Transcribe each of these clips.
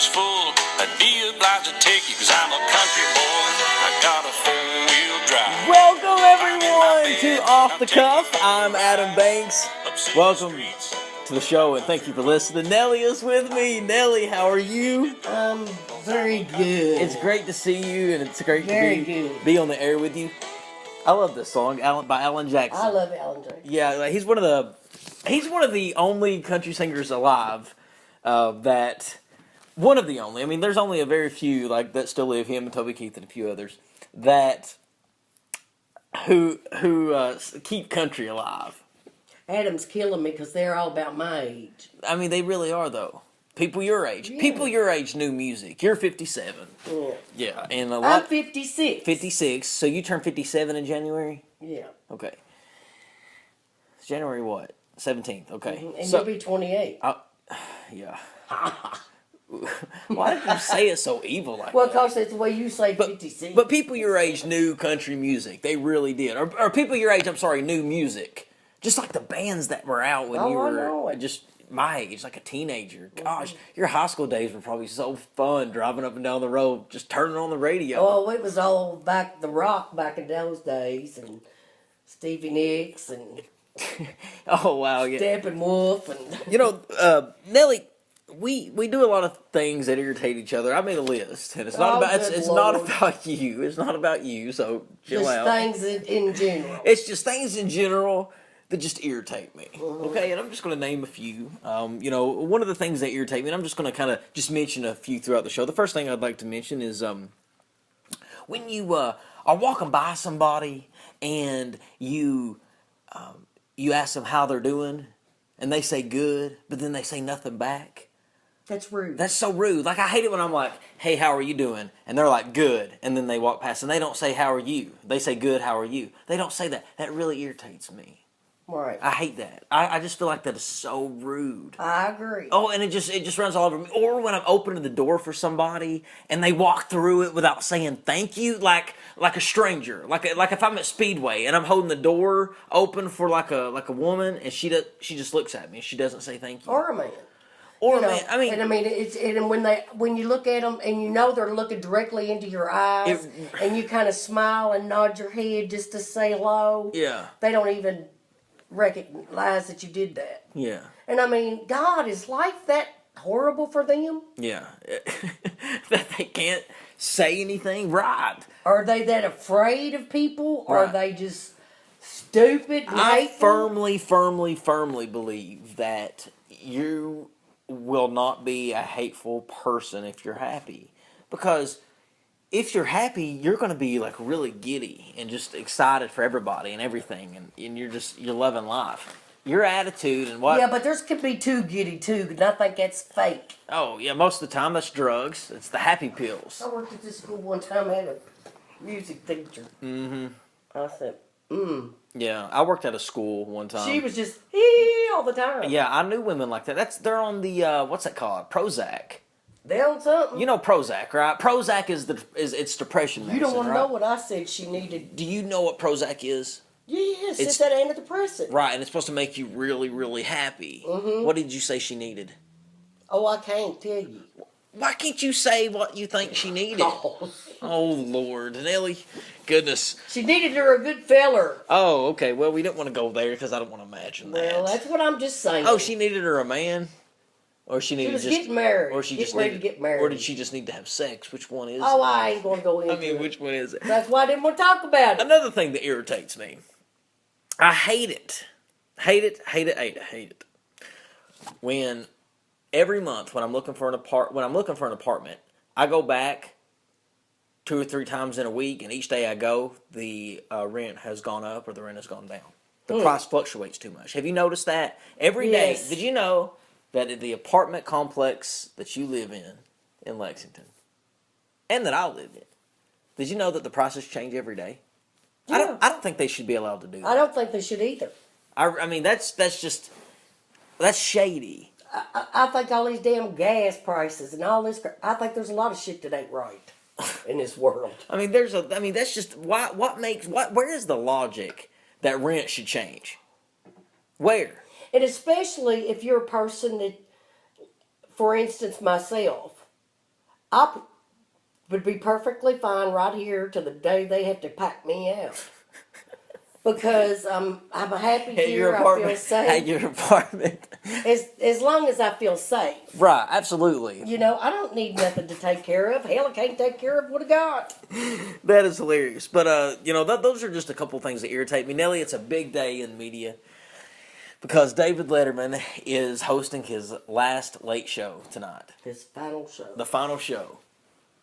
is full, I'd be obliged to take you, cause I'm a country boy. I got a four-wheel drive. Welcome everyone to Off the Cuff. I'm Adam Banks. Welcome to the show and thank you for listening. Nellie is with me. Nellie, how are you? I'm very good. It's great to see you and it's great to be on the air with you. I love this song, by Alan Jackson. I love Alan Jackson. Yeah, he's one of the only country singers alive one of the only. I mean, there's only a very few that still live, him and Toby Keith and a few others who keep country alive. Adam's killing me because they're all about my age. I mean, they really are though. People your age. Yeah. People your age knew music. You're 57. Yeah. Yeah, and I'm 56. 56. So you turn 57 in January? Yeah. Okay. It's January what? 17th. Okay. Mm-hmm. And you'll be 28. Yeah. Why did you say it so evil like well, that? because that's the way you say 56. But people your age knew country music. They really did. Or people your age, knew music. Just like the bands that were out when you were just my age, like a teenager. Gosh, your high school days were probably so fun, driving up and down the road, just turning on the radio. Oh, it was all the rock back in those days, and Stevie Nicks, and oh wow, yeah, Steppenwolf, and Nellie. We do a lot of things that irritate each other. I made a list, and it's not about you. It's not about you. So chill out. Just things in general. It's just things in general that just irritate me. Okay, and I'm just going to name a few. One of the things that irritate me, and I'm just going to kind of just mention a few throughout the show. The first thing I'd like to mention is when you are walking by somebody and you ask them how they're doing, and they say good, but then they say nothing back. That's rude. That's so rude. Like, I hate it when I'm like, hey, how are you doing? And they're like, good. And then they walk past and they don't say, how are you? They say, good, how are you? They don't say that. That really irritates me. Right. I hate that. I just feel like that is so rude. I agree. Oh, and it just runs all over me. Or when I'm opening the door for somebody and they walk through it without saying thank you, like a stranger. Like if I'm at Speedway and I'm holding the door open for like a woman and she just looks at me and she doesn't say thank you. Or a man. Or man, when you look at them and you know they're looking directly into your eyes and you kind of smile and nod your head just to say hello. Yeah. They don't even recognize that you did that. Yeah. And I mean, God, is life that horrible for them? Yeah. That they can't say anything right. Are they that afraid of people? Right. Or are they just stupid and hateful? I firmly believe that you will not be a hateful person if you're happy. Because if you're happy, you're going to be like really giddy and just excited for everybody and everything. And you're loving life. Your attitude and what... Yeah, but there could be too giddy too, and I think that's fake. Oh, yeah, most of the time that's drugs. It's the happy pills. I worked at this school one time, I had a music teacher. Mm-hmm. I said, Yeah, I worked at a school one time. She was just all the time. Yeah, I knew women like that. They're on the what's that called? Prozac. They on something. You know Prozac, right? Prozac is it's depression medicine. You don't want to right? know what I said she needed. Do you know what Prozac is? Yes, it's that antidepressant. Right, and it's supposed to make you really, really happy. Mm-hmm. What did you say she needed? Oh, I can't tell you. Why can't you say what you think she needed? Oh, Lord. Nellie, goodness. She needed her a good feller. Oh, okay. Well, we don't want to go there because I don't want to imagine that. Well, that's what I'm just saying. Oh, she needed her a man? Or she needed was getting married. Or she just ready to get married. Or did she just need to have sex? Which one is it? Oh, I ain't going to go into it. Which one is it? That's why I didn't want to talk about it. Another thing that irritates me. I hate it. Hate it. When every month when I'm looking for an apartment, I go back 2 or 3 times in a week, and each day I go, the rent has gone up or the rent has gone down. The price fluctuates too much. Have you noticed that? Every day. Did you know that in the apartment complex that you live in Lexington, and that I live in, did you know that the prices change every day? Yeah. I don't think they should be allowed to do that. I don't think they should either. I mean, that's shady. I think all these damn gas prices and all this, I think there's a lot of shit that ain't right in this world. I mean, that's just, where is the logic that rent should change? Where? And especially if you're a person that, for instance, myself, I would be perfectly fine right here to the day they have to pack me out. Because I'm happy At here, your I apartment. feel safe. At your apartment. As long as I feel safe. Right, absolutely. You know, I don't need nothing to take care of. Hell, I can't take care of what I got. That is hilarious. But, you know, those are just a couple things that irritate me. Nellie, it's a big day in media because David Letterman is hosting his last late show tonight. His final show. The final show.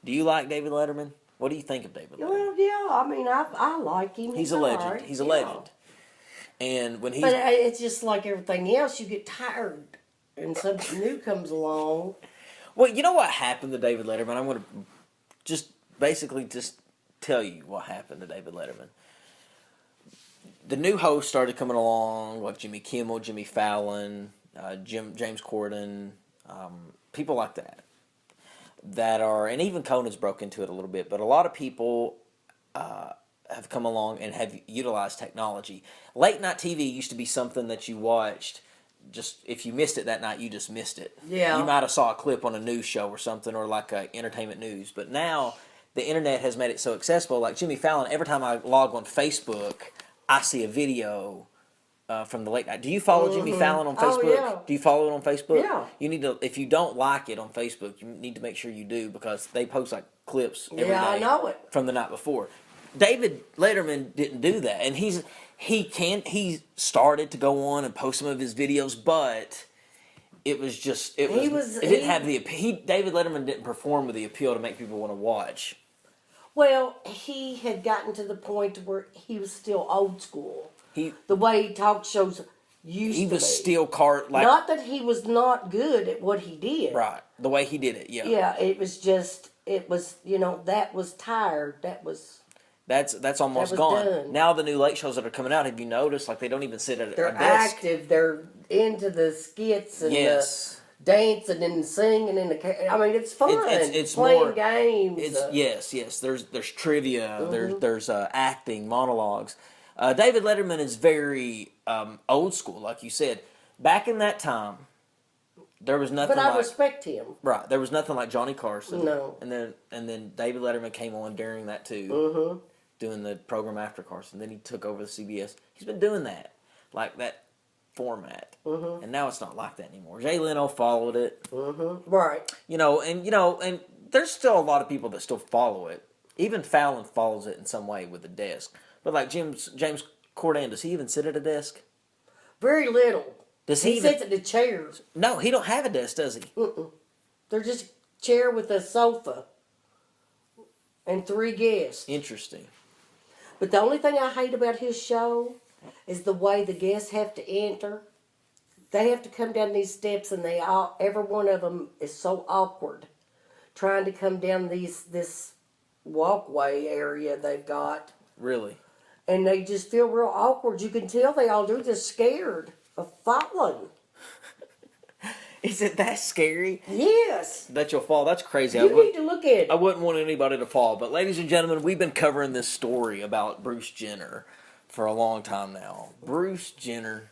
Do you like David Letterman? What do you think of David Letterman? Well, yeah, I mean, I like him. He's a legend. Right. He's a legend. And when he's... But it's just like everything else. You get tired and something new comes along. Well, you know what happened to David Letterman? I'm going to just tell you what happened to David Letterman. The new hosts started coming along, like Jimmy Kimmel, Jimmy Fallon, James Corden, people like that. And even Conan's broke into it a little bit, but a lot of people have come along and have utilized technology. Late night TV used to be something that you watched. Just if you missed it that night, you just missed it. Yeah. You might have saw a clip on a news show or something, or like entertainment news. But now the internet has made it so accessible. Like Jimmy Fallon, every time I log on Facebook, I see a video from the late night. Do you follow Jimmy Fallon on Facebook? Oh, yeah. Do you follow it on Facebook? Yeah. You need to. If you don't like it on Facebook, you need to make sure you do because they post like clips every day. I know it. From the night before. David Letterman didn't do that, and he started to go on and post some of his videos, but it didn't have the David Letterman didn't perform with the appeal to make people want to watch. Well, he had gotten to the point where he was still old school. The way talk shows used to be. He was still not that he was not good at what he did. Right. The way he did it, yeah. Yeah, it was, that was tired. That's almost gone. Done. Now the new late shows that are coming out, have you noticed? Like they don't even sit at a They're desk. active. They're into the skits and yes. the dancing and singing and I mean, it's fun. It's playing more games. Yes. There's trivia. There's acting, monologues. David Letterman is very old school, like you said. Back in that time, there was nothing. But I respect him. Right, there was nothing like Johnny Carson. No. And then David Letterman came on during that too, doing the program after Carson. Then he took over the CBS. He's been doing that, like that format, and now it's not like that anymore. Jay Leno followed it, right? And there's still a lot of people that still follow it. Even Fallon follows it in some way with a desk. But like James Corden, does he even sit at a desk? Very little. Does he sits at the chairs? No, he don't have a desk, does he? They're just a chair with a sofa and 3 guests. Interesting. But the only thing I hate about his show is the way the guests have to enter. They have to come down these steps, and every one of them is so awkward, trying to come down this walkway area they've got. Really? And they just feel real awkward. You can tell they all do this scared of falling. Is it that scary? Yes. That you'll fall? That's crazy. You need to look at it. I wouldn't want anybody to fall. But ladies and gentlemen, we've been covering this story about Bruce Jenner for a long time now. Bruce Jenner,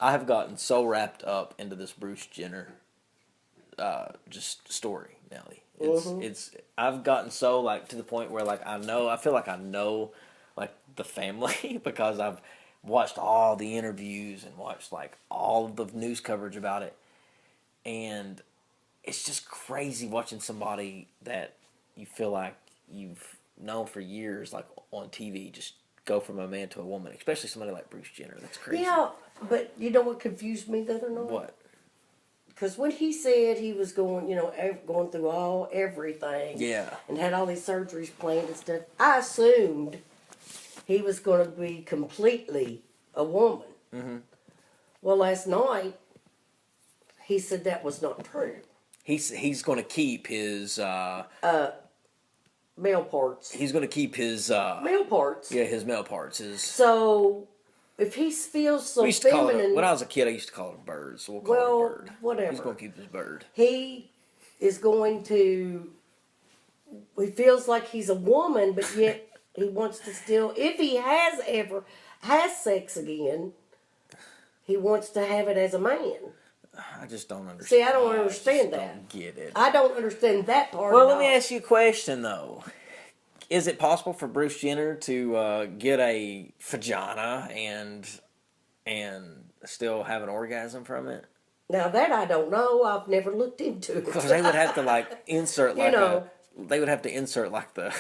I have gotten so wrapped up into this Bruce Jenner just story, Nellie. I've gotten so to the point where I feel like I know the family because I've watched all the interviews and watched all of the news coverage about it, and it's just crazy watching somebody that you feel like you've known for years on TV just go from a man to a woman, especially somebody like Bruce Jenner. That's crazy. Yeah, but you know what confused me the other night? What? Because when he said he was going through everything, yeah, and had all these surgeries planned and stuff, I assumed he was going to be completely a woman. Mm-hmm. Well, last night he said that was not true. He's going to keep his male parts. He's going to keep his male parts. Yeah, his male parts. So if he feels so feminine, when I was a kid, I used to call it a bird. So we'll call it a bird. Whatever. He's going to keep his bird. He is going to. He feels like he's a woman, but yet he wants to still. If he has sex again, he wants to have it as a man. I just don't understand. See, I don't understand that. Don't get it. I don't understand that part. Well, let me ask you a question though. Is it possible for Bruce Jenner to get a vagina and still have an orgasm from it? Now that I don't know. I've never looked into it. Because they would have to like insert like they would have to insert like the.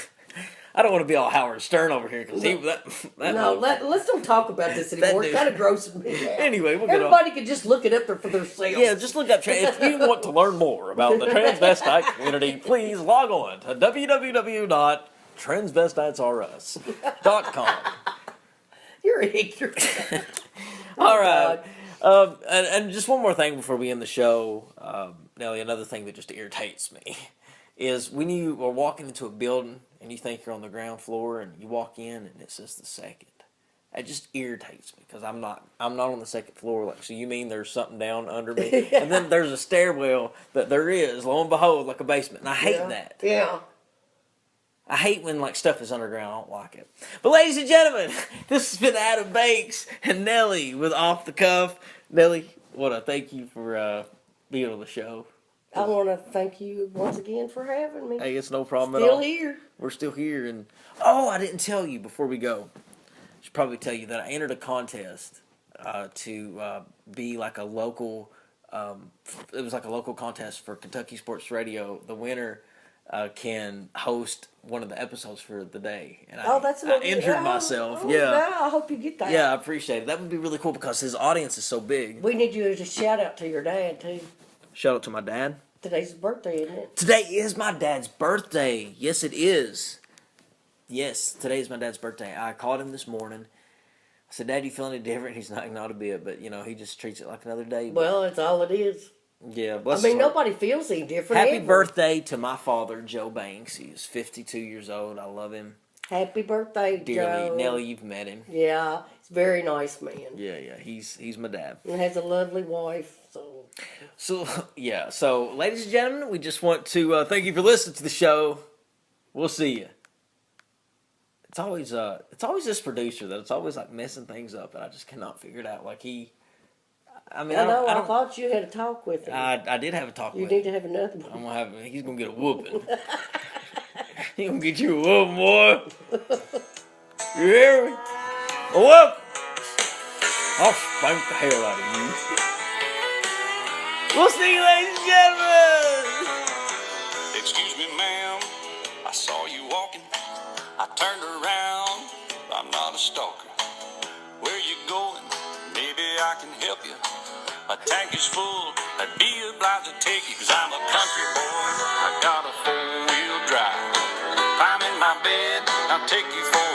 I don't want to be all Howard Stern over here because let's don't talk about this anymore. It's kind of grossing me out. Anyway, everybody can just look it up there for themselves. Yeah, just look up. If you want to learn more about the transvestite community, please log on to www.transvestitesrus.com. You're ignorant. All right. And just one more thing before we end the show, Nellie, another thing that just irritates me is when you are walking into a building and you think you're on the ground floor and you walk in and it says the second. It just irritates me because I'm not on the second floor. Like, so you mean there's something down under me? And then there's a stairwell that there is, lo and behold, like a basement. And I hate that. Yeah. I hate when like stuff is underground. I don't like it. But ladies and gentlemen, this has been Adam Banks and Nellie with Off the Cuff. Nellie, want to thank you for being on the show. I want to thank you once again for having me. Hey, it's no problem at all. Still here. We're still here. And I didn't tell you before we go. I should probably tell you that I entered a contest to be like a local. It was like a local contest for Kentucky Sports Radio. The winner can host one of the episodes for the day. And that's I injured myself. Yeah. I hope you get that. Yeah, I appreciate it. That would be really cool because his audience is so big. We need you to shout out to your dad too. Shout out to my dad. Today's his birthday, isn't it? Today is my dad's birthday. Yes, it is. Yes, today is my dad's birthday. I called him this morning. I said, Dad, you feeling any different? He's not a bit, but he just treats it like another day. Well, that's all it is. Yeah, bless I mean, his heart. nobody feels any different. Happy ever. birthday to my father, Joe Banks. He is 52 years old. I love him Happy birthday, dearly. Joe. Nellie, you've met him. Yeah, he's a very nice man. Yeah, he's my dad. And has a lovely wife. So ladies and gentlemen, we just want to thank you for listening to the show. We'll see you. It's always this producer that it's always like messing things up, and I just cannot figure it out. Like I thought you had a talk with him. I did have a talk with him. You need to have another one. He's gonna get a whooping. He's gonna get you a whooping, boy. You hear me? A whoop! I'll spank the hell out of you. We'll see you, ladies and gentlemen. Excuse me, ma'am, I saw you walking. I turned around, I'm not a stalker. Where you going? Maybe I can help you. My tank is full, I'd be obliged to take you, cause I'm a country boy, I got a four-wheel drive. Climb in my bed, I'll take you for